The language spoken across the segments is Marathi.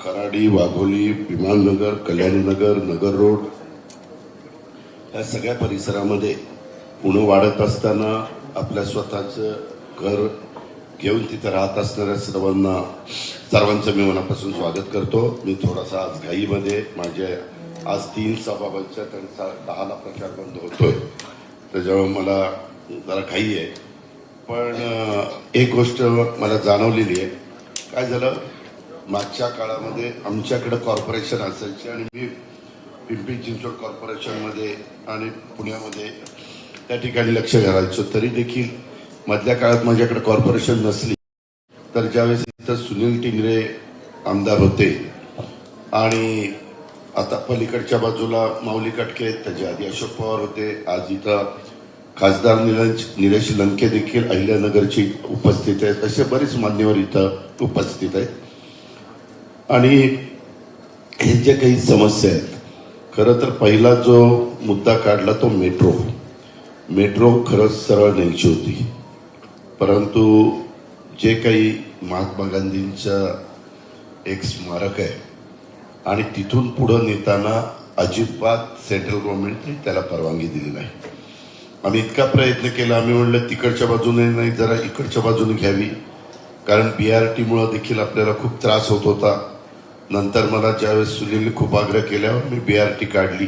खराडी, वाघोली, विमाननगर, कल्याणीनगर, नगर रोड या सगळ्या परिसरामध्ये पुणे वाढत असताना आपल्या स्वतःचं घर घेऊन तिथं राहत असणाऱ्या सर्वांचं मी मनापासून स्वागत करतो. मी थोडासा आज घाईमध्ये माझे आज 3 सभाबांच्या त्यांचा 10ला प्रचार बंद होतोय, त्याच्यामुळे मला जरा घाई आहे. पण एक गोष्ट मला जाणवलेली आहे. काय झालं, मागच्या काळामध्ये आमच्याकडे कॉर्पोरेशन असायची आणि मी पिंपरी चिंचवड कॉर्पोरेशनमध्ये आणि पुण्यामध्ये त्या ठिकाणी लक्ष घालायचो. तरी देखील मधल्या काळात माझ्याकडे कॉर्पोरेशन नसली तर ज्यावेळेस इथं सुनील टिंगरे आमदार होते आणि आता पलीकडच्या बाजूला माऊली कटके, त्याच्या आधी अशोक पवार होते, आज इथं खासदार निलेश लंके देखील अहिल्यानगरची उपस्थित आहेत, असे बरेच मान्यवर इथं उपस्थित आहेत. आणि हे जे काही समस्या आहेत, खरं तर पहिला जो मुद्दा काढला तो मेट्रो खरंच सरळ न्यायची होती, परंतु जे काही महात्मा गांधींचं एक स्मारक आहे आणि तिथून पुढं नेताना अजिबात सेंट्रल गव्हर्नमेंटने त्याला परवानगी दिली नाही. आम्ही इतका प्रयत्न केला, आम्ही म्हणलं तिकडच्या बाजूने नाही, जरा इकडच्या बाजूने घ्यावी, कारण BRT-मुळे देखील आपल्याला खूप त्रास होत होता. नंतर मला ज्यावेळेस सुनीलने खूप आग्रह केल्यावर मी BRT काढली,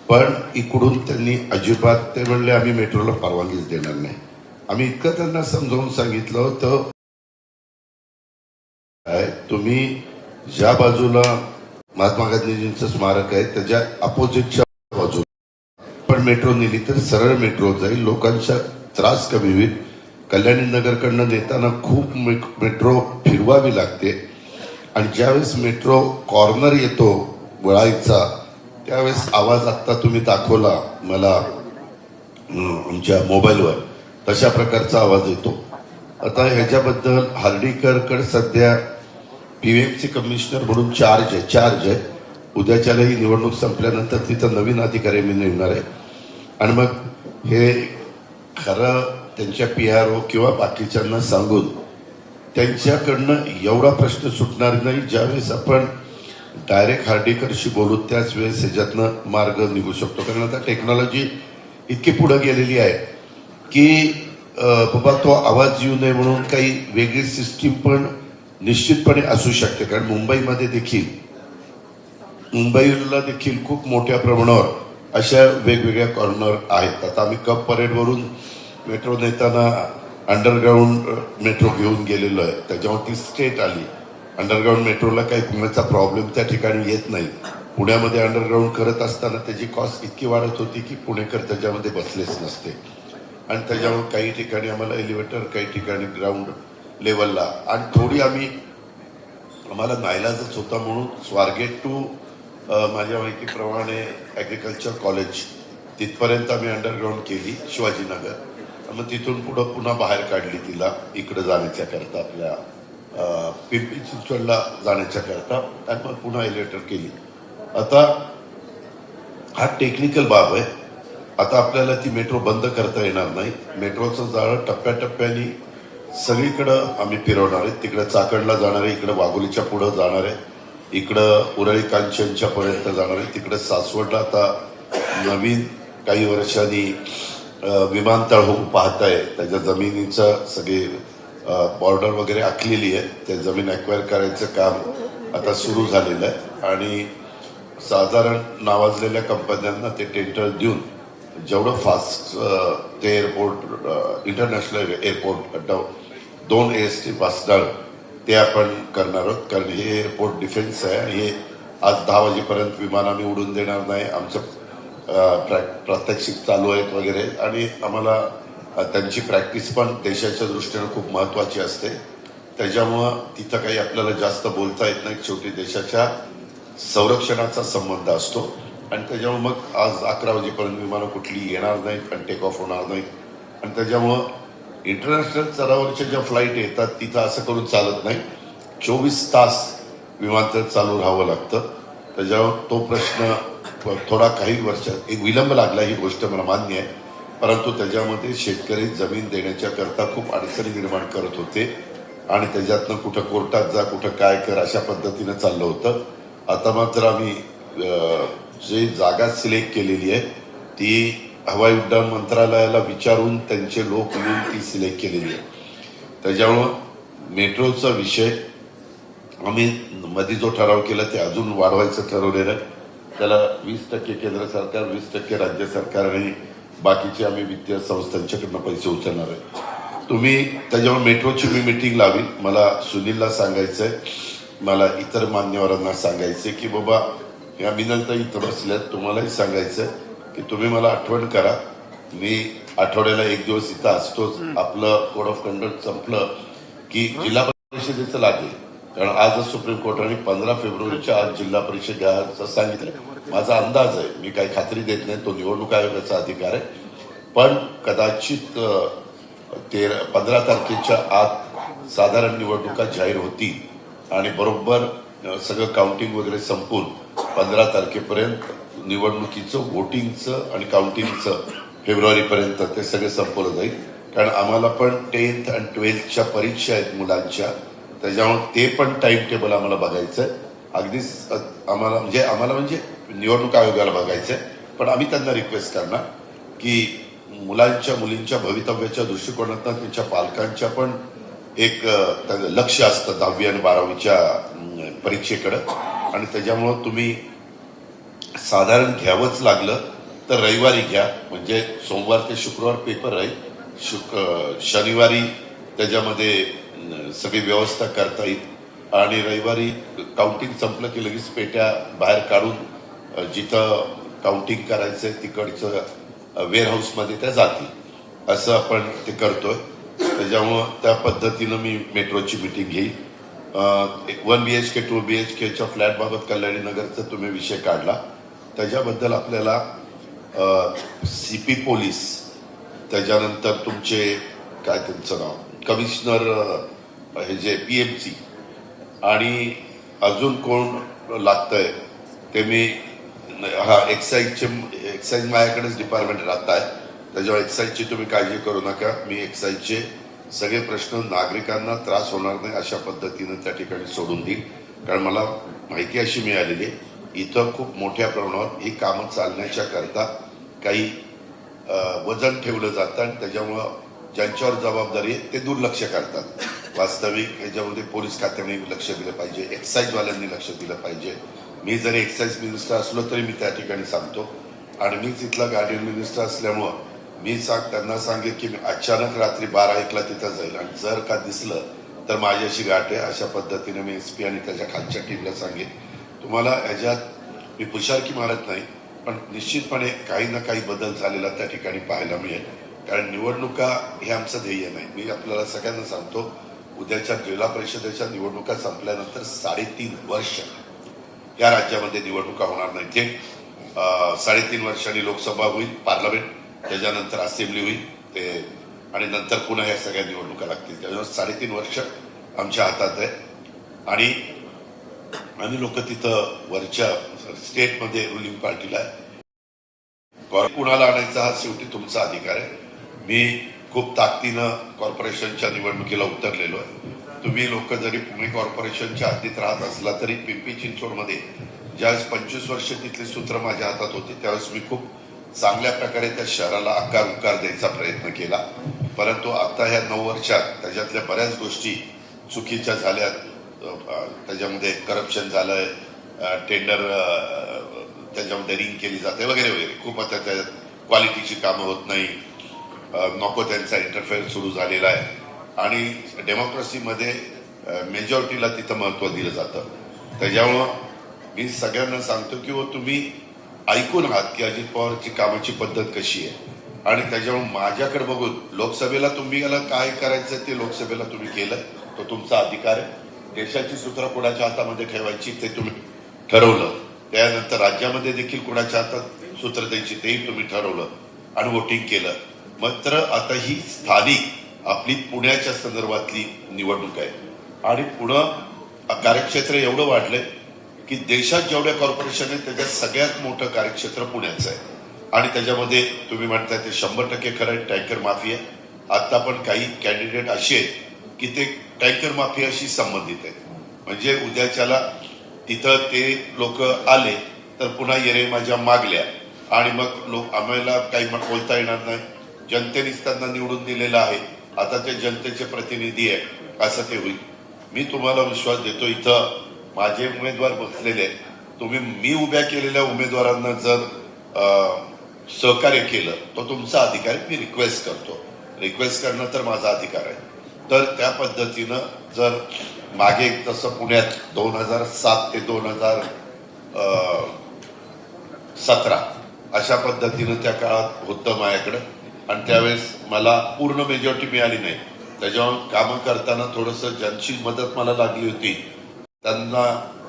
पण इकडून त्यांनी अजिबात ते म्हणले आम्ही मेट्रोला परवानगीच देणार नाही. आम्ही इतकं त्यांना समजावून सांगितलं होतं, तुम्ही ज्या बाजूला महात्मा गांधीजींचं स्मारक आहे त्याच्या अपोजिटच्या बाजूला पण मेट्रो नेली तर सरळ मेट्रो जाईल, लोकांचा त्रास कमी होईल. कल्याणी नगरकडनं नेताना खूप मेट्रो फिरवावी लागते आणि ज्यावेळेस मेट्रो कॉर्नर येतो वळायचा त्यावेळेस आवाज आत्ता तुम्ही दाखवला मला आमच्या मोबाईलवर, तशा प्रकारचा आवाज येतो. आता ह्याच्याबद्दल हार्डीकरकडे सध्या PMC कमिशनर म्हणून चार्ज आहे. उद्याच्याला ही निवडणूक संपल्यानंतर तिथं नवीन अधिकारी मी नेमणार आहे आणि मग हे खरं त्यांच्या PRO किंवा बाकीच्यांना सांगून त्यांच्याकडनं एवढा प्रश्न सुटणार नाही. ज्यावेळेस आपण डायरेक्ट हार्डीकरशी बोलू त्याच वेळेस ह्याच्यातनं मार्ग निघू शकतो, कारण आता टेक्नॉलॉजी इतकी पुढे गेलेली आहे की बाबा तो आवाज येऊ नये म्हणून काही वेगळी सिस्टीम पण निश्चितपणे असू शकते. कारण मुंबईला देखील खूप मोठ्या प्रमाणावर अशा वेगवेगळ्या कॉर्नर आहेत. आता आम्ही कप परेडवरून मेट्रो नेताना अंडरग्राऊंड मेट्रो घेऊन गेलेलो आहे, त्याच्यावर ती स्टेट आली. अंडरग्राऊंड मेट्रोला काही पुण्याचा प्रॉब्लेम त्या ठिकाणी येत नाही. पुण्यामध्ये अंडरग्राऊंड करत असताना त्याची कॉस्ट इतकी वाढत होती की पुणेकर त्याच्यामध्ये बसलेच नसते आणि त्याच्यामुळे काही ठिकाणी आम्हाला एलिव्हेटर, काही ठिकाणी ग्राउंड लेवलला आणि थोडी आम्हाला नाईलाजच होता म्हणून स्वारगेट टू माझ्या माहितीप्रमाणे ॲग्रिकल्चर कॉलेज तिथपर्यंत आम्ही अंडरग्राऊंड केली शिवाजीनगर, मग तिथून पुढं पुन्हा बाहेर काढली तिला इकडं जाण्याच्या करता, आपल्या पिंपरी चिंचवडला जाण्याच्या करता, आणि मग पुन्हा एलिव्हेटर केली. आता हा टेक्निकल बाब आहे. आता आपल्याला ती मेट्रो बंद करता येणार नाही. मेट्रोचं जाळं टप्प्याटप्प्याने सगळीकडं आम्ही फिरवणार आहे. तिकडं चाकणला जाणार आहे, इकडं वाघोलीच्या पुढं जाणार आहे, इकडं उरळी कांचनच्या पर्यंत जाणार आहे, तिकडं सासवडला आता नवीन काही वर्षांनी विमानतळ होऊन पाहत आहे. त्याच्या जमिनीचं सगळे बॉर्डर वगैरे आखलेली आहे, त्या जमीन ॲक्वायर करायचं काम आता सुरू झालेलं आहे आणि साधारण नावाजलेल्या कंपन्यांना ते टेंडर देऊन जेवढं फास्ट ते एअरपोर्ट इंटरनॅशनल एअरपोर्ट 2 AST बसणार ते आपण करणार आहोत. कारण हे एअरपोर्ट डिफेन्स आहे, हे आज 10 वाजेपर्यंत विमान आम्ही उडून देणार नाही. आमचं प्रात्यक्षिक चालू आहेत वगैरे आणि आम्हाला त्यांची प्रॅक्टिस पण देशाच्या दृष्टीनं खूप महत्त्वाची असते. त्याच्यामुळं तिथं काही आपल्याला जास्त बोलता येत नाही. शेवटी देशाच्या संरक्षणाचा संबंध असतो आणि त्याच्यामुळे मग आज 11 वाजेपर्यंत विमानं कुठली येणार नाहीत आणि टेक ऑफ होणार नाहीत आणि त्याच्यामुळं इंटरनॅशनल स्तरावरच्या ज्या फ्लाईट येतात तिथं असं करून चालत नाही. 24 तास विमानतळ चालू राहावं लागतं. त्याच्यावर तो प्रश्न थोडा काही वर्षात एक विलंब लागला, ही गोष्ट मला मान्य आहे, परंतु त्याच्यामध्ये शेतकरी जमीन देण्याच्या करता खूप अडचणी निर्माण करत होते आणि त्याच्यातनं कुठं कोर्टात जा कुठं काय कर अशा पद्धतीनं चाललं होतं. आता मात्र आम्ही जी जागा सिलेक्ट केलेली आहे ती हवाई उड्डाण मंत्रालयाला विचारून त्यांचे लोक येऊन ती सिलेक्ट केलेली आहे. त्याच्यामुळं मेट्रोचा विषय आम्ही मध्ये जो ठराव केला ते अजून वाढवायचं ठरवलेलं आहे. त्याला 20% केंद्र सरकार 20% राज्य सरकार आणि बाकीचे आम्ही वित्तीय संस्थांच्याकडनं पैसे उचलणार आहे. तुम्ही त्याच्यावर मेट्रोची मी मिटिंग लावी. मला सुनीलला सांगायचंय, मला इतर मान्यवरांना सांगायचंय की बाबा या मिनलता इथं बसल्यात, तुम्हालाही सांगायचंय की तुम्ही मला आठवण करा. मी आठवड्याला एक दिवस इथं असतोच. आपलं कोड ऑफ कंडक्ट संपलं की जिल्हा परिषदेचं लागेल, कारण आजच सुप्रीम कोर्टाने 15 फेब्रुवारीच्या आज जिल्हा परिषद घ्यायचं सांगितलं. माझा अंदाज आहे, मी काही खात्री देत नाही, तो निवडणूक आयोगाचा अधिकार आहे, पण कदाचित 15 तारखेच्या आत साधारण निवडणुका जाहीर होतील आणि बरोबर सगळं काउंटिंग वगैरे संपून 15 तारखेपर्यंत निवडणुकीचं वोटिंगचं आणि काउंटिंगचं फेब्रुवारीपर्यंत ते सगळं संपवलं जाईल. कारण आम्हाला पण 10th आणि 12thच्या परीक्षा आहेत मुलांच्या, त्याच्यामुळे ते पण टाइम टेबल आम्हाला बघायचंय. अगदीच आम्हाला म्हणजे निवडणूक आयोगाला बघायचंय, पण आम्ही त्यांना रिक्वेस्ट करणार की मुलांच्या मुलींच्या भवितव्याच्या दृष्टिकोनातून त्यांच्या पालकांच्या पण एक लक्ष असतं 10वी आणि 12वीच्या परीक्षेकडं, आणि त्याच्यामुळं तुम्ही साधारण घ्यावंच लागलं तर रविवारी घ्या. म्हणजे सोमवार ते शुक्रवार पेपर आहे, शनिवारी त्याच्यामध्ये सगळी व्यवस्था करता येईल आणि रविवारी काउंटिंग संपलं की लगेच पेट्या बाहेर काढून जिथं काउंटिंग करायचंय तिकडचं वेअरहाऊसमध्ये त्या जातील. असं आपण ते करतोय. त्याच्यामुळं त्या पद्धतीनं मी मेट्रोची मिटिंग घेईल. 1 BHK 2 BHKच्या फ्लॅटबाबत कल्याणी नगरचा तुम्ही विषय काढला, त्याच्याबद्दल आपल्याला CP पोलीस, त्याच्यानंतर तुमचे काय त्यांचं नाव कमिशनर हे जे PMC आणि अजून कोण लागतंय ते मी एक्साईज माझ्याकडेच डिपार्टमेंट राहत आहे, त्याच्यावर एक्साईजची तुम्ही काळजी करू नका. मी एक्साईजचे सगळे प्रश्न नागरिकांना त्रास होणार नाही अशा पद्धतीनं त्या ठिकाणी सोडून देईल. कारण मला माहिती अशी मिळालेली आहे इथं खूप मोठ्या प्रमाणावर ही कामं चालण्याच्या करता काही वजन ठेवलं जातं आणि त्याच्यामुळं ज्यांच्यावर जबाबदारी आहे ते दुर्लक्ष करतात. वास्तविक ह्याच्यामध्ये पोलीस खात्याने लक्ष दिलं पाहिजे, एक्साईजवाल्यांनी लक्ष दिलं पाहिजे. मी जरी एक्साईज मिनिस्टर असलो तरी मी त्या ठिकाणी सांगतो, आणि मी तिथला गार्डियन मिनिस्टर असल्यामुळं मी त्यांना सांगेन की मी अचानक रात्री 12-1ला तिथं जाईल आणि जर का दिसलं तर माझ्याशी गाठ आहे. अशा पद्धतीने मी SP आणि त्याच्या खालच्या टीमला सांगेन. तुम्हाला ह्याच्यात मी पुशारकी मारत नाही, पण निश्चितपणे काही ना काही बदल झालेला त्या ठिकाणी पाहायला मिळेल. कारण निवडणुका हे आमचं ध्येय नाही. मी आपल्याला सगळ्यांना सांगतो, उद्याच्या जिल्हा परिषदेच्या निवडणुका संपल्यानंतर 3.5 वर्ष या राज्यामध्ये निवडणुका होणार नाही. जे 3.5 वर्षांनी लोकसभा होईल, पार्लमेंट, त्याच्यानंतर असेंब्ली होईल ते, आणि नंतर पुन्हा ह्या सगळ्या निवडणुका लागतील. त्याच्यामुळे 3.5 वर्ष आमच्या हातात आहे आणि आम्ही लोक तिथं वरच्या स्टेटमध्ये रुलिंग पार्टीला आहे. कुणाला आणायचा हा शेवटी तुमचा अधिकार आहे. मी खूप ताकदीनं कॉर्पोरेशनच्या निवडणुकीला उतरलेलो आहे. तुम्ही लोक जरी पुणे कॉर्पोरेशनच्या हद्दीत राहत असला तरी पिंपरी चिंचवडमध्ये ज्यावेळेस 25 वर्ष तिथले सूत्र माझ्या हातात होते त्यावेळेस मी खूप चांगल्या प्रकारे त्या शहराला आकार उकार द्यायचा प्रयत्न केला. परंतु आता ह्या 9 वर्षात त्याच्यातल्या बऱ्याच गोष्टी चुकीच्या झाल्या. त्याच्यामध्ये करप्शन झालंय, टेंडर त्याच्यामध्ये रिंग केली जाते वगैरे वगैरे. खूप आता त्याच्यात क्वालिटीची कामं होत नाही, नको त्यांचा इंटरफेअर सुरू झालेला आहे आणि डेमोक्रेसीमध्ये मेजॉरिटीला तिथं महत्व दिलं जातं. त्याच्यामुळं मी सगळ्यांना सांगतो की तुम्ही ऐकून आहात की अजित पवारची कामाची पद्धत कशी आहे, आणि त्याच्यामुळे माझ्याकडे बघून लोकसभेला तुम्ही याला काय करायचं ते लोकसभेला तुम्ही केलं, तो तुमचा अधिकार आहे. देशाची सूत्र कुणाच्या हातामध्ये ठेवायची ते तुम्ही ठरवलं. त्यानंतर राज्यामध्ये देखील कुणाच्या हातात सूत्र द्यायची तेही तुम्ही ठरवलं आणि वोटिंग केलं. मात्र आता ही स्थानिक आपली पुण्याच्या संदर्भातली निवडणूक आहे आणि पुणे कार्यक्षेत्र एवढं वाढलंय की देशात जेवढ्या कॉर्पोरेशन आहेत त्याच्यात सगळ्यात मोठं कार्यक्षेत्र पुण्याचं आहे. आणि त्याच्यामध्ये तुम्ही म्हणताय ते 100% खरं आहे, टँकर माफी आहे. आता पण काही कॅन्डिडेट असे आहेत की ते टँकर माफियाशी संबंधित आहेत. म्हणजे उद्याच्याला तिथं ते लोक आले तर पुन्हा येरे माझ्या मागल्या आणि मग आम्हाला काही बोलता येणार नाही. जनतेनेच त्यांना निवडून दिलेलं आहे, आता ते जनतेचे प्रतिनिधी आहे असं ते होईल. मी तुम्हाला विश्वास देतो, इथं माझे उमेदवार बसलेले आहेत. तुम्ही मी उभ्या केलेल्या उमेदवारांना जर सहकार्य केलं तो तुमचा अधिकार आहे. मी रिक्वेस्ट करतो, रिक्वेस्ट करणं तर माझा अधिकार आहे. तर त्या पद्धतीनं जर मागे तसं पुण्यात 2007 ते 2017 अशा पद्धतीनं त्या काळात होतं माझ्याकडं आणि त्यावेळेस मला पूर्ण मेजॉरिटी मिळाली नाही. त्याच्यावर कामं करताना थोडंसं ज्यांची मदत मला लागली होती त्यांना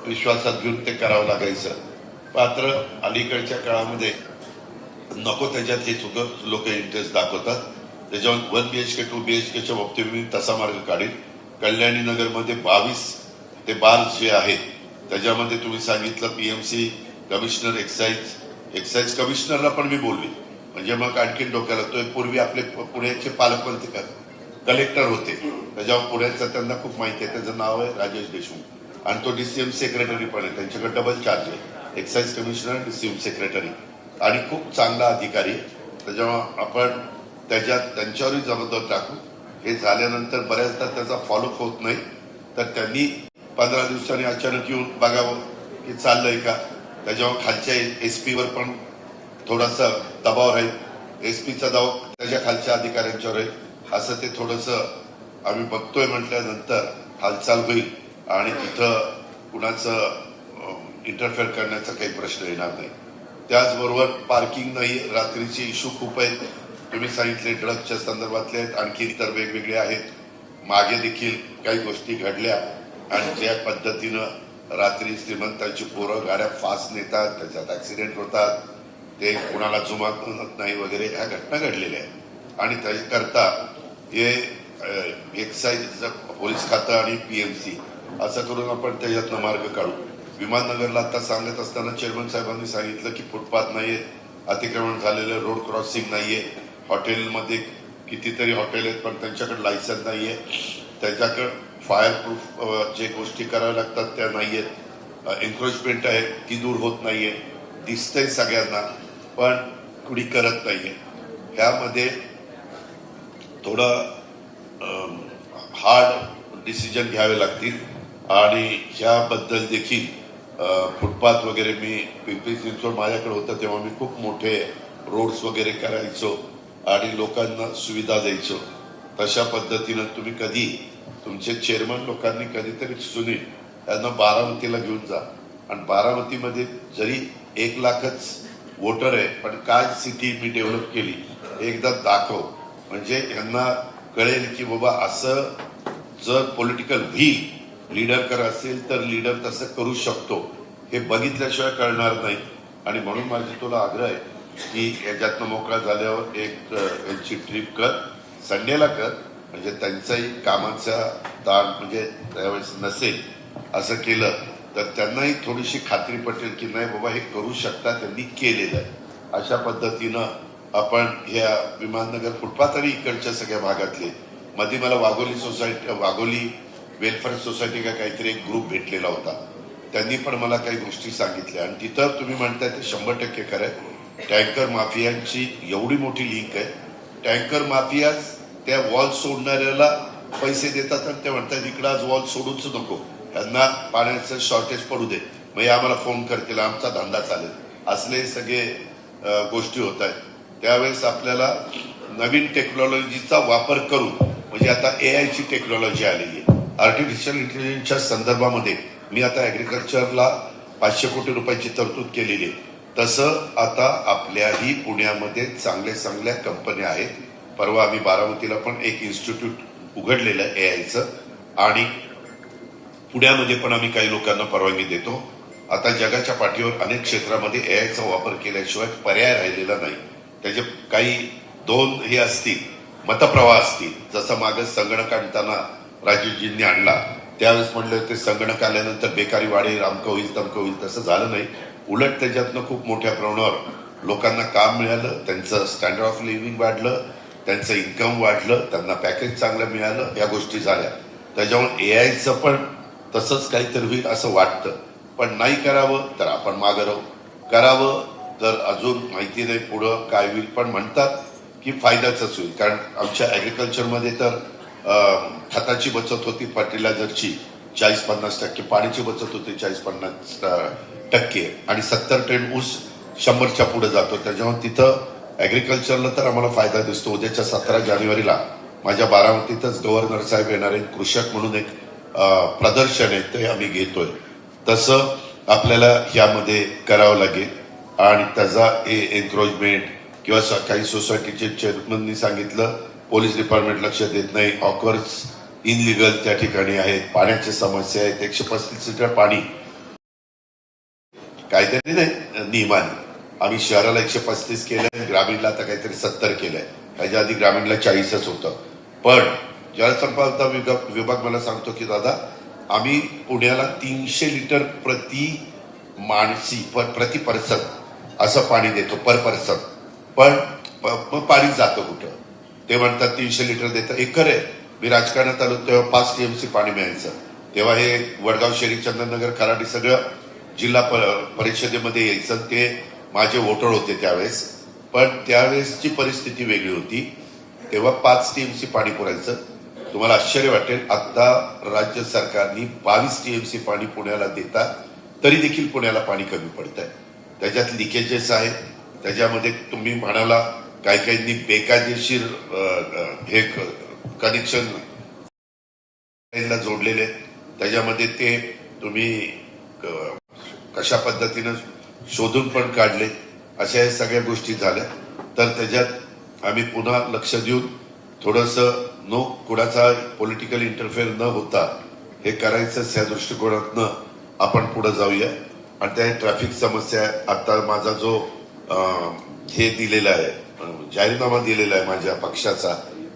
विश्वासात घेऊन ते करावं लागायचं. मात्र अलीकडच्या काळामध्ये नको त्याच्यात हे सुद्धा लोक इंटरेस्ट दाखवतात. त्याच्यावर 1 BHK 2 BHKच्या बाबतीत मी तसा मार्ग काढीन. कल्याणी नगरमध्ये 22 ते बार्स जे आहेत त्याच्यामध्ये तुम्ही सांगितलं PMC कमिशनर एक्साईज कमिशनरला पण मी बोलली. म्हणजे मग आणखीन डोक्याला तो पूर्वी आपले पुण्याचे पालकमंत्री कलेक्टर होते, त्याच्यावर पुण्याचं त्यांना खूप माहिती आहे. त्याचं नाव आहे राजेश देशमुख आणि तो DCM सेक्रेटरी पण आहे. त्यांच्याकडे डबल चार्ज आहे, एक्साईज कमिशनर DCM सेक्रेटरी आणि खूप चांगला अधिकारी. त्याच्यामुळे आपण त्यांच्यावरही जबाबदारी टाकू. हे झाल्यानंतर बऱ्याचदा त्याचा फॉलोअप होत नाही, तर त्यांनी 15 दिवसांनी अचानक येऊन बघावं की चाललंय का. त्याच्यावर खालच्या SP वर पण थोडासा दबाव राहील, SPचा दबाव त्याच्या खालच्या अधिकाऱ्यांच्यावर राहील. असं ते थोडंसं आम्ही बघतोय म्हटल्यानंतर हालचाल होईल आणि तिथं कुणाचं इंटरफेअर करण्याचा काही प्रश्न येणार नाही. त्याचबरोबर पार्किंग नाही, रात्रीचे इश्यू खूप आहेत. तुम्ही सांगितले ड्रग्सच्या संदर्भातले आहेत, आणखी इतर वेगवेगळे आहेत. मागे देखील काही गोष्टी घडल्या आणि ज्या पद्धतीनं रात्री श्रीमंतांची पोरं गाड्या फास्ट नेतात, त्याच्यात ऍक्सिडेंट होतात, ते कोणाला जुमानत नाही वगैरे ह्या घटना घडलेल्या आहेत. आणि त्याकरता हे एक्साईज पोलीस खातं आणि PMC असं करून आपण त्याच्यातनं मार्ग काढू. विमाननगरला आता सांगत असताना चेअरमन साहेबांनी सांगितलं की फुटपाथ नाहीये, अतिक्रमण झालेलं रोड क्रॉसिंग नाहीये, हॉटेलमध्ये कितीतरी हॉटेल आहेत पण त्यांच्याकडे लायसन नाहीये, त्यांच्याकडे फायर प्रूफ जे गोष्टी कराव्या लागतात त्या नाहीयेत, एन्क्रोचमेंट आहे ती दूर होत नाहीये, दिसतंय सगळ्यांना पण कुणी करत नाहीये. ह्यामध्ये थोडं हार्ड डिसिजन घ्यावे लागतील आणि ह्याबद्दल देखील फुटपाथ वगैरे मी पिंपरी चिंचवड माझ्याकडे होतं तेव्हा मी खूप मोठे रोड्स वगैरे करायचो आणि लोकांना सुविधा द्यायचो. तशा पद्धतीनं तुम्ही कधी तुमचे चेअरमन लोकांनी कधीतरी सुनील त्यांना बारामतीला घेऊन जा आणि बारामतीमध्ये जरी 1 लाखच वोटर आहे पण काय सिटी मी डेव्हलप केली एकदा दाखव, म्हणजे यांना कळेल की बाबा असं जर पॉलिटिकल लीडर कर असेल तर लीडर तसं करू शकतो, हे बघितल्याशिवाय कळणार नाही. आणि म्हणून माझी तुला आग्रह आहे की याच्यातनं मोकळा झाल्यावर एक यांची ट्रिप कर, संडेला कर, म्हणजे त्यांचाही कामाचा ताण म्हणजे त्यावेळेस नसेल. असं केलं तर त्यांनाही थोडीशी खात्री पटेल की नाही बाबा हे करू शकतात, त्यांनी केलेलं आहे. अशा पद्धतीनं आपण ह्या विमाननगर फुटपाथ आणि इकडच्या सगळ्या भागातले मध्ये मला वाघोली वेलफेअर सोसायटी का काहीतरी एक ग्रुप भेटलेला होता, त्यांनी पण मला काही गोष्टी सांगितल्या आणि तिथं तुम्ही म्हणताय ते 100% खरं आहे. टँकर माफियांची एवढी मोठी लिंक आहे. टँकर माफिया त्या वॉल सोडणाऱ्याला पैसे देतात आणि ते म्हणतात इकडं आज वॉल सोडूच नको, त्यांना पाण्याचं शॉर्टेज पडू दे, मग आम्हाला फोन करतील, आमचा धंदा चालेल, असले सगळे गोष्टी होत आहेत. त्यावेळेस आपल्याला नवीन टेक्नॉलॉजीचा वापर करून, म्हणजे आता AI ची टेक्नॉलॉजी आलेली आहे, आर्टिफिशियल इंटेलिजन्सच्या संदर्भामध्ये मी आता ऍग्रिकल्चरला 500 कोटी रुपयाची तरतूद केलेली आहे. तसं आता आपल्याही पुण्यामध्ये चांगल्या कंपन्या आहेत. परवा आम्ही बारामतीला पण एक इन्स्टिट्यूट उघडलेलं आहे AIचं आणि पुण्यामध्ये पण आम्ही काही लोकांना परवानगी देतो. आता जगाच्या पाठीवर अनेक क्षेत्रामध्ये AIचा वापर केल्याशिवाय पर्याय राहिलेला नाही. त्याचे काही 2 हे असतील, मतप्रवाह असतील. जसं मागे संगणक आणताना राजीवजींनी आणला, त्यावेळेस म्हणले होते संगणक आल्यानंतर बेकारी वाढेल, अमकं होईल तमकं होईल, तसं झालं नाही. उलट त्याच्यातनं खूप मोठ्या प्रमाणावर लोकांना काम मिळालं, त्यांचं स्टँडर्ड ऑफ लिव्हिंग वाढलं, त्यांचं इन्कम वाढलं, त्यांना पॅकेज चांगलं मिळालं, या गोष्टी झाल्या. त्याच्यामुळे एआयचं पण तसंच काहीतरी होईल असं वाटतं. पण नाही करावं तर आपण मागं राहू, करावं तर अजून माहिती नाही पुढं काय होईल. पण म्हणतात की फायद्याच होईल, कारण आमच्या ॲग्रिकल्चरमध्ये तर खताची बचत होती, फर्टिलायझरची 40-50%, पाण्याची बचत होती 40-50% आणि 70 टन ऊस 100च्या पुढे जातो. त्याच्यामुळे तिथं ॲग्रिकल्चरला तर आम्हाला फायदा दिसतो. उद्याच्या 17 जानेवारीला माझ्या बारामतीतच गव्हर्नर साहेब येणार आहेत, कृषक म्हणून एक प्रदर्शन आहे, ते आम्ही घेतोय. तसं आपल्याला ह्यामध्ये करावं लागेल आणि त्याचा एन्क्रोचमेंट किंवा काही सोसायटीचे चेअरमननी सांगितलं पोलीस डिपार्टमेंट लक्ष देत नाही, ऑकर्स इनलिगल त्या ठिकाणी आहेत, पाण्याची समस्या आहेत. 135 लिटर पाणी काहीतरी नाही नियमाने. आम्ही शहराला 135 केलंय, ग्रामीणला आता काहीतरी 70 केलंय. त्याच्या आधी ग्रामीणला 40च होतं. पण जलसंपदा विभाग मला सांगतो की दादा आम्ही पुण्याला 300 लिटर प्रति माणसी प्रति पर्सन असं पाणी देतो पर पर्सन. पण पाणी जातं कुठं? ते म्हणतात 300 लिटर देतं. एक खरं आहे, मी राजकारणात आलो तेव्हा 5 TMC पाणी मिळायचं. तेव्हा हे वडगाव शहरी, चंदननगर, खराडी सगळं जिल्हा परिषदेमध्ये यायचं. ते माझे वोटर होते त्यावेळेस. पण त्यावेळेसची परिस्थिती वेगळी होती. तेव्हा 5 TMC पाणी पुरायचं. तुम्हाला आश्चर्य वाटेल, आता राज्य सरकारने 22 TMC पाणी पुण्याला देतात, तरी देखील पुण्याला पाणी कमी पडत आहे. त्याच्यात लिकेजेस आहेत. त्याच्यामध्ये तुम्ही म्हणाला काही काहींनी बेकायदेशीर हे कनेक्शन जोडलेले आहेत. त्याच्यामध्ये ते तुम्ही कशा पद्धतीनं शोधून पण काढले. अशा या सगळ्या गोष्टी झाल्या. तर त्याच्यात आम्ही पुन्हा लक्ष देऊन थोडंसं कुणाचा पॉलिटिकल इंटरफेअर न होता हे करायचंच, या दृष्टिकोनातनं आपण पुढे जाऊया. आणि त्या ट्रॅफिक समस्या, आता माझा जो हे दिलेला आहे, जाहीरनामा दिलेला आहे माझ्या पक्षाचा,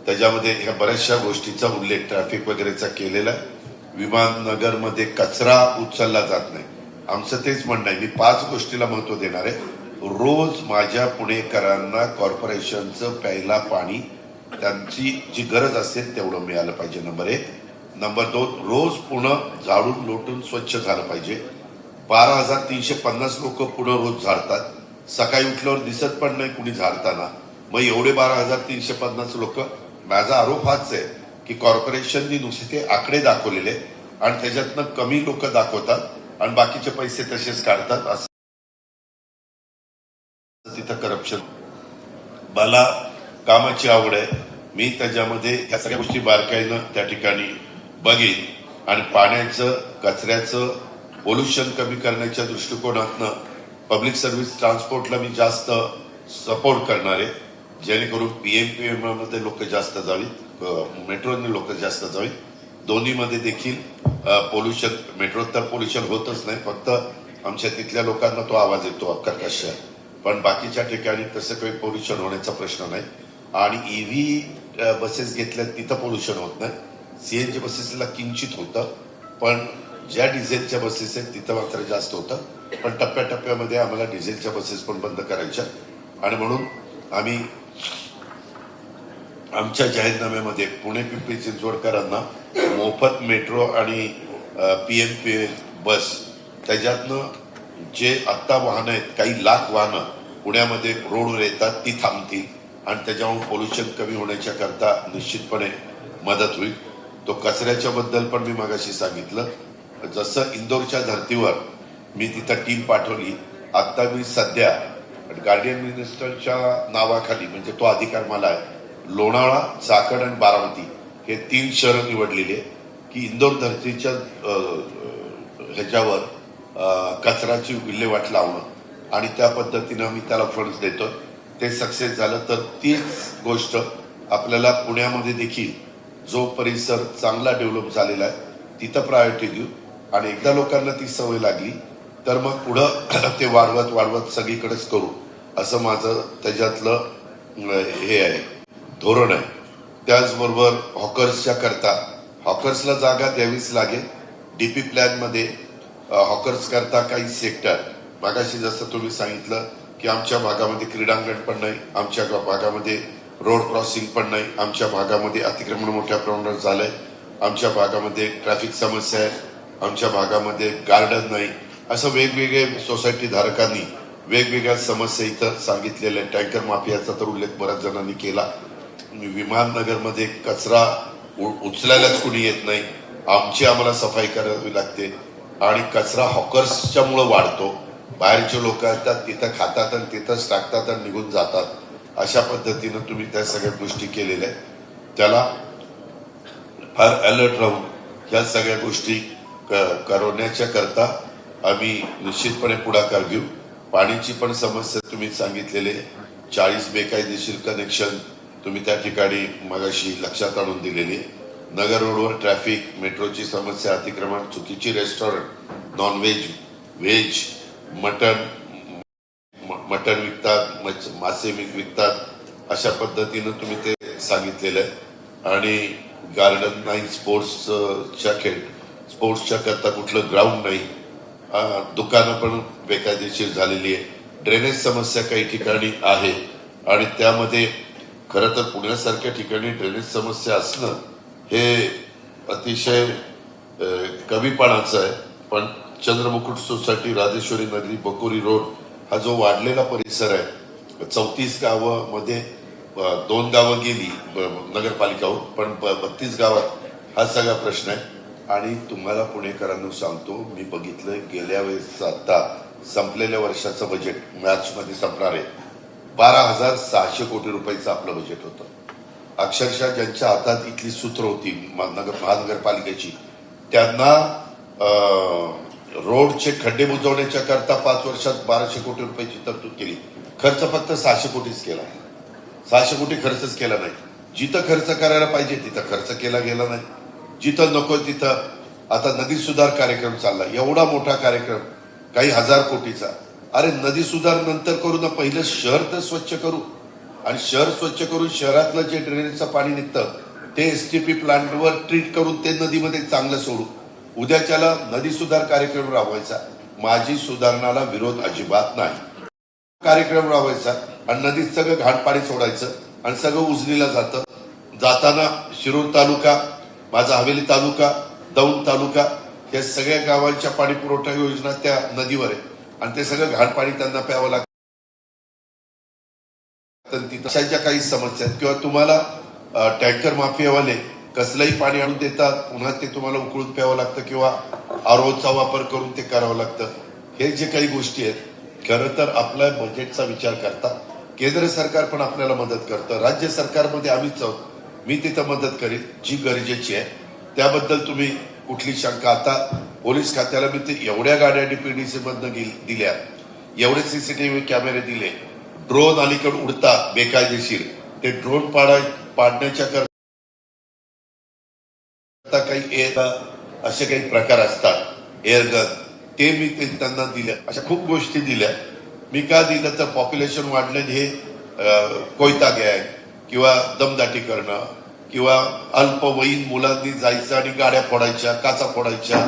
त्याच्यामध्ये ह्या बऱ्याचशा गोष्टीचा उल्लेख ट्रॅफिक वगैरेचा केलेला आहे. विमाननगरमध्ये कचरा उचलला जात नाही. आमचं तेच म्हणणं आहे, मी 5 गोष्टीला महत्व देणार आहे. रोज माझ्या पुणेकरांना कॉर्पोरेशनचं प्यायला पाणी त्यांची जी गरज असेल तेवढं मिळालं पाहिजे, नंबर 1. नंबर 2, रोज पुणे झाडून लोटून स्वच्छ झालं पाहिजे. 12,350 लोक पुणे रोज झाडतात. सकाळी उठल्यावर दिसत पण नाही कुणी झाडताना. मग एवढे 12,350 लोक, माझा आरोप हाच आहे की कॉर्पोरेशननी नुसते ते आकडे दाखवलेले आणि त्याच्यातनं कमी लोक दाखवतात आणि बाकीचे पैसे तसेच काढतात. असं तिथं करप्शन. मला कामाची आवड आहे, मी त्याच्यामध्ये या सगळ्या गोष्टी बारकाईनं त्या ठिकाणी बघेन आणि पाण्याचं, कचऱ्याचं पोल्युशन कमी करण्याच्या दृष्टिकोनातनं पब्लिक सर्व्हिस ट्रान्सपोर्टला मी जास्त सपोर्ट करणार आहे, जेणेकरून PMPM मध्ये लोक जास्त जावीत, मेट्रोने लोक जास्त जावीत. दोन्हीमध्ये देखील पोल्युशन, मेट्रोत तर पोल्युशन होतच नाही, फक्त आमच्या तिथल्या लोकांना तो आवाज येतो कर्कश, पण बाकीच्या ठिकाणी तसं काही पोल्युशन होण्याचा प्रश्न नाही. आणि EV बसेस घेतल्या तिथं पोल्युशन होत नाही. CNG बसेसला किंचित होतं, पण ज्या डिझेलच्या बसेस आहेत तिथं मात्र जास्त होतं. पण टप्प्याटप्प्यामध्ये आम्हाला डिझेलच्या बसेस पण बंद करायच्या आणि म्हणून आम्ही आमच्या जाहीरनाम्यामध्ये पुणे पिंपरी चिंचवडकरांना मोफत मेट्रो आणि PMP बस, त्याच्यातनं जे आत्ता वाहनं आहेत, काही लाख वाहनं पुण्यामध्ये रोडवर येतात, ती थांबतील आणि त्याच्यामुळे पोल्युशन कमी होण्याच्या करता निश्चितपणे मदत होईल. तो कचऱ्याच्या बद्दल पण मी मगाशी सांगितलं. जसं इंदोरच्या धर्तीवर मी तिथं टीम पाठवली, आता मी सध्या गार्डियन मिनिस्टरच्या नावाखाली, म्हणजे तो अधिकार मला आहे, लोणावळा, चाकण आणि बारामती हे 3 शहरं निवडलेली आहे की इंदोर धर्तीच्या ह्याच्यावर कचऱ्याची विल्हेवाट लावणं आणि त्या पद्धतीनं आम्ही त्याला फंड्स देतो. ते सक्सेस झालं तर तीच गोष्ट आपल्याला पुण्यामध्ये देखील जो परिसर चांगला डेव्हलप झालेला आहे तिथं प्रायोरिटी देऊ आणि एकदा लोकांना ती सवय लागली तर मग पुढं ते वाढवत सगळीकडेच करू, असं माझं त्याच्यातलं हे आहे, धोरण आहे. त्याचबरोबर हॉकर्सच्या करता हॉकर्सला जागा द्यावीच लागेल. DP प्लॅनमध्ये हॉकर्स करता काही सेक्टर, मागाशी जसं तुम्ही सांगितलं की आमच्या भागामध्ये क्रीडांगण पण नाही, आमच्या भागामध्ये रोड क्रॉसिंग पण नाही, आमच्या भागामध्ये अतिक्रमण मोठ्या प्रमाणात झालंय, आमच्या भागामध्ये ट्रॅफिक समस्या आहे, आमच्या भागामध्ये गार्डन नाही, असं वेगवेगळे सोसायटी धारकांनी वेगवेगळ्या समस्या इथं सांगितलेल्या. टँकर माफियाचा तर उल्लेख बऱ्याच जणांनी केला. विमाननगरमध्ये कचरा उचलायलाच कुणी येत नाही, आमची आम्हाला सफाई करावी लागते आणि कचरा हॉकर्सच्या मुळे वाढतो. बाहेरचे लोक येतात, तिथं खातात आणि तिथंच टाकतात आणि निघून जातात. अशा पद्धतीनं तुम्ही त्या सगळ्या गोष्टी केलेल्या आहेत. त्याला फार अलर्ट राहून ह्या सगळ्या गोष्टी करवण्याच्या करता आम्ही निश्चितपणे पुढाकार घेऊ. पाण्याची पण समस्या तुम्ही सांगितलेले 40 बेकायदेशीर कनेक्शन तुम्ही त्या ठिकाणी मगाशी लक्षात आणून दिलेली. नगर रोडवर ट्रॅफिक, मेट्रोची समस्या, अतिक्रमण, चुकीची रेस्टॉरंट, नॉनव्हेज, व्हेज, मटण विकतात, मासे विकतात, अशा पद्धतीनं तुम्ही ते सांगितलेलं आहे. आणि गार्डन नाही, स्पोर्ट्सच्या करता कुठलं ग्राउंड नाही, दुकानं पण बेकायदेशीर झालेली आहे. ड्रेनेज समस्या काही ठिकाणी आहे आणि त्यामध्ये खरं तर पुण्यासारख्या ठिकाणी ड्रेनेज समस्या असणं हे अतिशय कमीपणाचं आहे. पण चंद्रमुकुट सोसायटी, राजेश्वरी नगरी, बकोरी रोड हा जो वाढलेला परिसर आहे, 34 गावामध्ये 2 गावं गेली नगरपालिकावर, पण 32 गावात हा सगळा प्रश्न आहे. आणि तुम्हाला पुणेकरांना सांगतो, मी बघितलं गेल्या वेळेस आता संपलेल्या वर्षाचं बजेट मार्च मध्ये संपणार आहे, 12,600 कोटी रुपयाचं आपलं बजेट होतं. अक्षरशः ज्यांच्या हातात इथली सूत्र होती महानगरपालिकेची, त्यांना रोडचे खड्डे बुजवण्याच्या करता 5 वर्षात 1200 कोटी रुपयाची तरतूद केली. खर्च फक्त 600 कोटीच केला. 600 कोटी खर्चच केला नाही. जिथं खर्च करायला पाहिजे तिथं खर्च केला गेला नाही, जिथं नको तिथं. आता नदी सुधार कार्यक्रम चालला, एवढा मोठा कार्यक्रम, काही 1000 कोटीचा. अरे नदी सुधार नंतर करू ना, पहिलं शहर तर स्वच्छ करू. आणि शहर स्वच्छ करून शहरातलं जे ड्रेनेजचं पाणी निघतं ते एसटीपी प्लांटवर ट्रीट करून ते नदीमध्ये चांगलं सोडू. उद्याच्याला नदी सुधार कार्यक्रम राबवायचा. माझी सुधारणाला विरोध अजिबात नाही. कार्यक्रम राबवायचा आणि नदीत सगळं घाणपाणी सोडायचं आणि सगळं उजनीला जातं. जाताना शिरूर तालुका, माझा हवेली तालुका, दौंड तालुका, या सगळ्या गावांच्या पाणी पुरवठा योजना त्या नदीवर आहे आणि ते सगळं घाणपाणी त्यांना प्यावं लागतं. तिथं काही समस्या आहेत किंवा तुम्हाला टँकर माफियावाले कसलंही पाणी आणून देतात, पुन्हा ते तुम्हाला उकळून प्यावं लागतं किंवा आरओचा वापर करून ते करावं लागतं. हे जे काही गोष्टी आहेत, खरं तर आपल्या बजेटचा विचार करता केंद्र सरकार पण आपल्याला मदत करतं. राज्य सरकारमध्ये आम्हीच आहोत. मी तिथं मदत करीन जी गरजेची आहे. त्याबद्दल तुम्ही कुठली शंका, आता पोलीस खात्याला मी ते एवढ्या गाड्या डीपीडीसी मधनं दिल्या, एवढे सीसीटीव्ही कॅमेरे दिले, ड्रोन अलीकडे उडतात बेकायदेशीर, ते ड्रोन पाडण्याच्या करता काही असे काही प्रकार असतात, एअरगन, ते मी त्यांना दिल्या. अशा खूप गोष्टी दिल्या. मी का दिलं तर पॉप्युलेशन वाढलं, हे कोयता गँग किंवा दमदाटी करणं किंवा अल्पवयीन मुलांनी जायचं आणि गाड्या फोडायच्या, काचा फोडायच्या,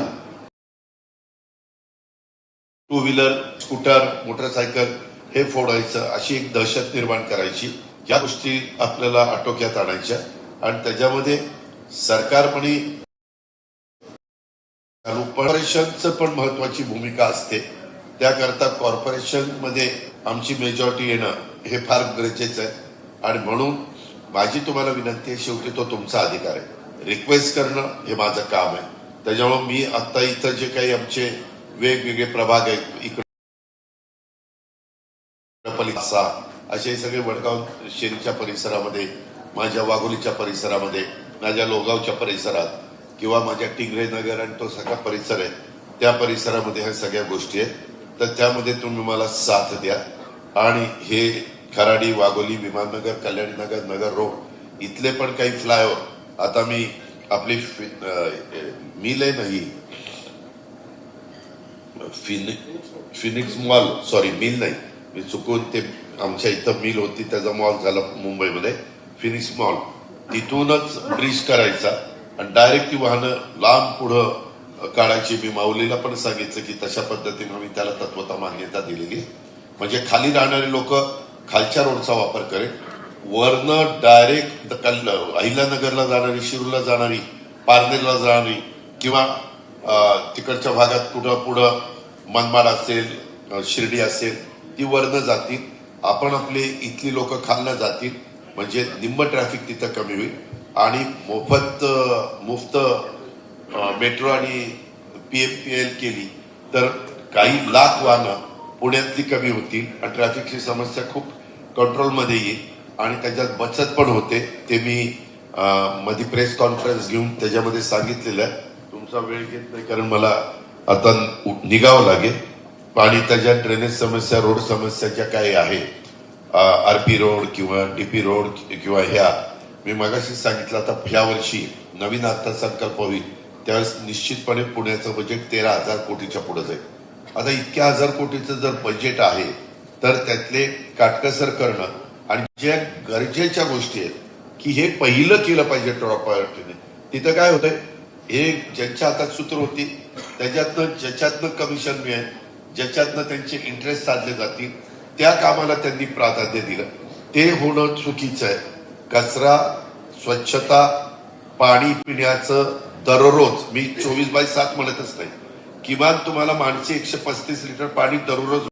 टू व्हीलर, स्कूटर, मोटरसायकल हे फोडायचं, अशी एक दहशत निर्माण करायची. या गोष्टी आपल्याला आटोक्यात आणायच्या आणि त्याच्यामध्ये सरकारपणे कॉर्पोरेशनचं पण महत्वाची भूमिका असते. त्याकरता कॉर्पोरेशन मध्ये आमची मेजॉरिटी येणं हे फार गरजेचं आहे. आणि म्हणून माझी तुम्हाला विनंती आहे, शेवटी तो तुमचा अधिकार आहे, रिक्वेस्ट करणं हे माझं काम आहे. त्याच्यामुळे मी आता इथं जे काही आमचे वेगवेगळे प्रभाग आहेत, इकडे असे सगळे वडगाव शेरीच्या परिसरामध्ये, माझ्या वाघोलीच्या परिसरामध्ये, माझ्या लोगावच्या परिसरात किंवा माझ्या टिंगरे नगर आणि तो सगळा परिसर आहे, त्या परिसरामध्ये ह्या सगळ्या गोष्टी आहेत. तर त्यामध्ये तुम्ही मला साथ द्या. आणि हे खराडी, वाघोली, विमाननगर, कल्याणीनगर, नगर रोड इथले पण काही फ्लायओव्हर, आता मी आपली मिल आहे नाही, फिनिक्स मॉल, सॉरी मिल नाही, मी चुकून ते आमच्या इथं मिल होती त्याचा मॉल झाला मुंबईमध्ये, फिनिक्स मॉल, तिथूनच ब्रिज करायचा आणि डायरेक्ट ती वाहनं लांब पुढं काढायची. मी माऊलीला पण सांगितलं की तशा पद्धतीने मी त्याला तत्वता मान्यता दिलेली, म्हणजे खाली राहणारे लोक खालच्या रोडचा वापर करेल वरनं डायरेक्ट अहिल्यानगरला जाणारी, शिरूरला जाणारी, पारनेरला जाणारी किंवा तिकडच्या भागात पुढं मनमाड असेल, शिर्डी असेल, ती वरनं जातील. आपण आपले इथली लोक खालनं जातील, म्हणजे निम्म ट्रॅफिक तिथं कमी होईल. आणि मुफ्त मेट्रो आणि PMPL केली तर काही लाख वाहनं पुण्यातली कमी होतील आणि ट्रॅफिकची समस्या खूप कंट्रोलमध्ये येईल आणि त्याच्यात बचत पण होते. ते मी मध्ये प्रेस कॉन्फरन्स घेऊन त्याच्यामध्ये सांगितलेलं आहे. तुमचा वेळ घेत नाही कारण मला आता निघावं लागेल. आणि त्याच्यात ड्रेनेज समस्या, रोड समस्या ज्या काही आहे, RP रोड किंवा DP रोड किंवा ह्या मी मगाशी सांगितलं, आता ह्या वर्षी नवीन अर्थसंकल्प होईल त्यावेळेस निश्चितपणे पुण्याचं बजेट 13,000 कोटीच्या पुढे जाईल. आता इतक्या 1,000 कोटीचं जर बजेट आहे तर त्यातले काटकसर करणं आणि ज्या गरजेच्या गोष्टी आहेत की हे पहिलं केलं पाहिजे टॉप प्रायोरिटीने. तिथं काय होतंय, हे ज्यांच्या हातात सूत्र होती ज्याच्यातनं कमिशन मिळेल, ज्याच्यातनं त्यांचे इंटरेस्ट साधले जातील, त्या कामाला त्यांनी प्राधान्य दिलं. ते होणं चुकीचं आहे. कचरा, स्वच्छता, पाणी पिण्याचं दररोज, मी 24/7 म्हणतच नाही, किमान तुम्हाला माणसे 135 लिटर पाणी दररोज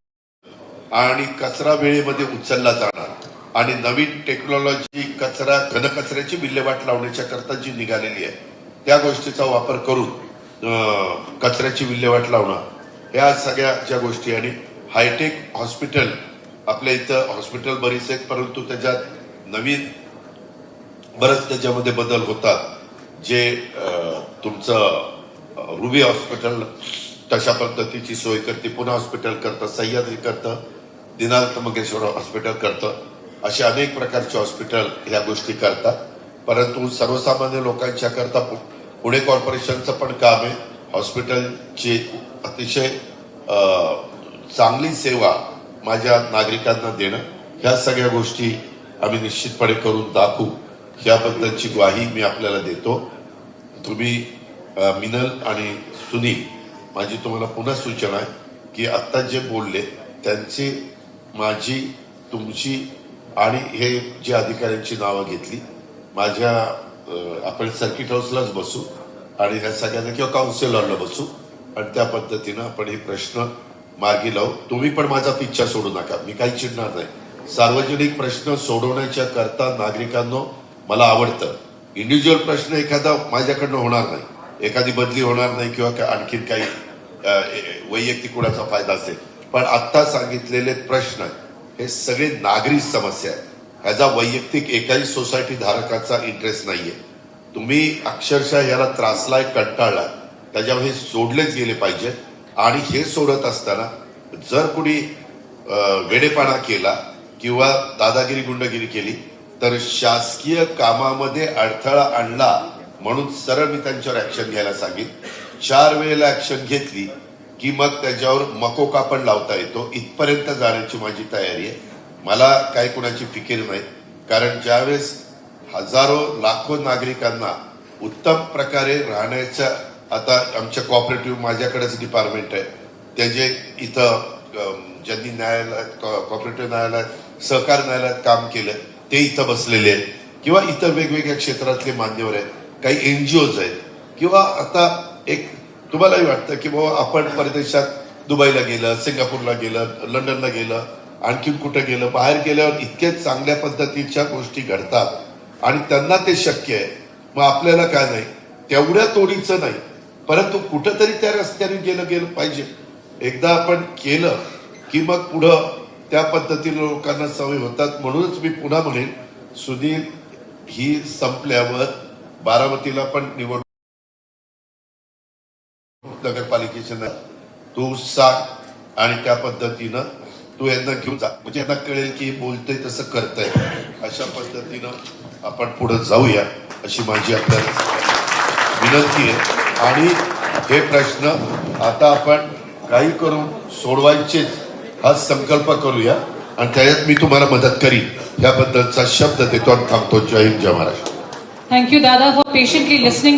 आणि कचरा वेळेमध्ये उचलला जाणार आणि नवीन टेक्नॉलॉजी घनकचऱ्याची विल्हेवाट लावण्याच्या करता जी निघालेली आहे त्या गोष्टीचा वापर करून कचऱ्याची विल्हेवाट लावणं, या सगळ्या ज्या गोष्टी. आणि हायटेक हॉस्पिटल, आपल्या इथं हॉस्पिटल बरीच आहेत परंतु त्याच्यात नवीन बरंच त्याच्यामध्ये बदल होतात. जे तुमचं रुबी हॉस्पिटल तशा पद्धतीची सोय करते, पुणे हॉस्पिटल करतं, सह्याद्री करतं, दिनांत मंगेश्वर हॉस्पिटल करतं, असे अनेक प्रकारचे हॉस्पिटल ह्या गोष्टी करतात. परंतु सर्वसामान्य लोकांच्या करता पुणे कॉर्पोरेशनचं पण काम आहे हॉस्पिटलची अतिशय चांगली सेवा माझ्या नागरिकांना देणं. ह्या सगळ्या गोष्टी आम्ही निश्चितपणे करून दाखवू, याबद्दलची ग्वाही मी आपल्याला देतो. तुम्ही मिनल आणि सुनील, माझी तुम्हाला पुन्हा सूचना आहे की आत्ता जे बोलले त्यांची, माझी, तुमची आणि हे जे अधिकाऱ्यांची नावं घेतली, माझ्या आपण सर्किट हाऊसलाच बसू आणि ह्या सगळ्यांना किंवा काउन्सिलरला बसू आणि त्या पद्धतीनं आपण हे प्रश्न मार्गी लावू. तुम्ही पण माझा पिच्छा सोडू नका, मी काही चिडणार नाही. सार्वजनिक प्रश्न सोडवण्याच्या करता नागरिकांनो मला आवडतं. इंडिव्हिज्युअल प्रश्न एखादा माझ्याकडनं होणार नाही, एखादी बदली होणार नाही किंवा आणखीन काही वैयक्तिक कुणाचा फायदा असेल, पण आत्ता सांगितलेले प्रश्न हे सगळे नागरिक समस्या आहेत. ह्याचा वैयक्तिक एकाही सोसायटी धारकाचा इंटरेस्ट नाहीये. तुम्ही अक्षरशः याला त्रासलाय, कंटाळलाय, त्याच्यावर हे सोडलेच गेले पाहिजे. आणि हे सोडत असताना जर कुणी वेडेपणा केला किंवा दादागिरी, गुंडगिरी केली तर शासकीय कामामध्ये अडथळा आणला म्हणून सरळ मी त्यांच्यावर ऍक्शन घ्यायला सांगेन. 4 वेळेला ऍक्शन घेतली की मग त्याच्यावर मकोका पण लावता येतो. इथपर्यंत जाण्याची माझी तयारी आहे. मला काय कुणाची फिकीर नाही, कारण ज्यावेळेस हजारो लाखो नागरिकांना उत्तम प्रकारे राहण्याच्या, आता आमच्या कॉपरेटिव्ह, माझ्याकडेच डिपार्टमेंट आहे, त्याचे इथं ज्यांनी न्यायालयात, कॉपरेटिव्ह न्यायालयात, सहकार न्यायालयात काम केलं ते इथं बसलेले आहेत किंवा इतर वेगवेगळ्या क्षेत्रातले मान्यवर आहेत, काही NGOज आहेत किंवा आता एक तुम्हालाही वाटतं की बाबा आपण परदेशात दुबईला गेलं, सिंगापूरला गेलं, लंडनला गेलं, आणखीन कुठं गेलं, बाहेर गेल्यावर इतक्या चांगल्या पद्धतीच्या गोष्टी घडतात आणि त्यांना ते शक्य आहे. मग आपल्याला काय नाही, तेवढ्या तोडीचं नाही, परंतु कुठंतरी त्या रस्त्याने गेलं पाहिजे. एकदा आपण केलं की मग पुढं त्या पद्धतीने लोकांना सवय होतात. म्हणूनच मी पुन्हा म्हणेन, सुनील, ही संपल्यावर बारामतीला पण निवडणूक नगरपालिकेच्या तू सांग आणि त्या पद्धतीनं तू यांना घेऊन जा, म्हणजे यांना कळेल की बोलतंय तसं करतंय. अशा पद्धतीनं आपण पुढे जाऊया अशी माझी आपल्याला विनंती आहे. आणि हे प्रश्न आता आपण काही करून सोडवायचेच हा संकल्प करूया आणि त्याच्यात मी तुम्हाला मदत करीन, याबद्दलचा शब्द देतो आणि थांबतो. जय हिंद, जय Maharashtra. Thank you, Dada, for patiently listening.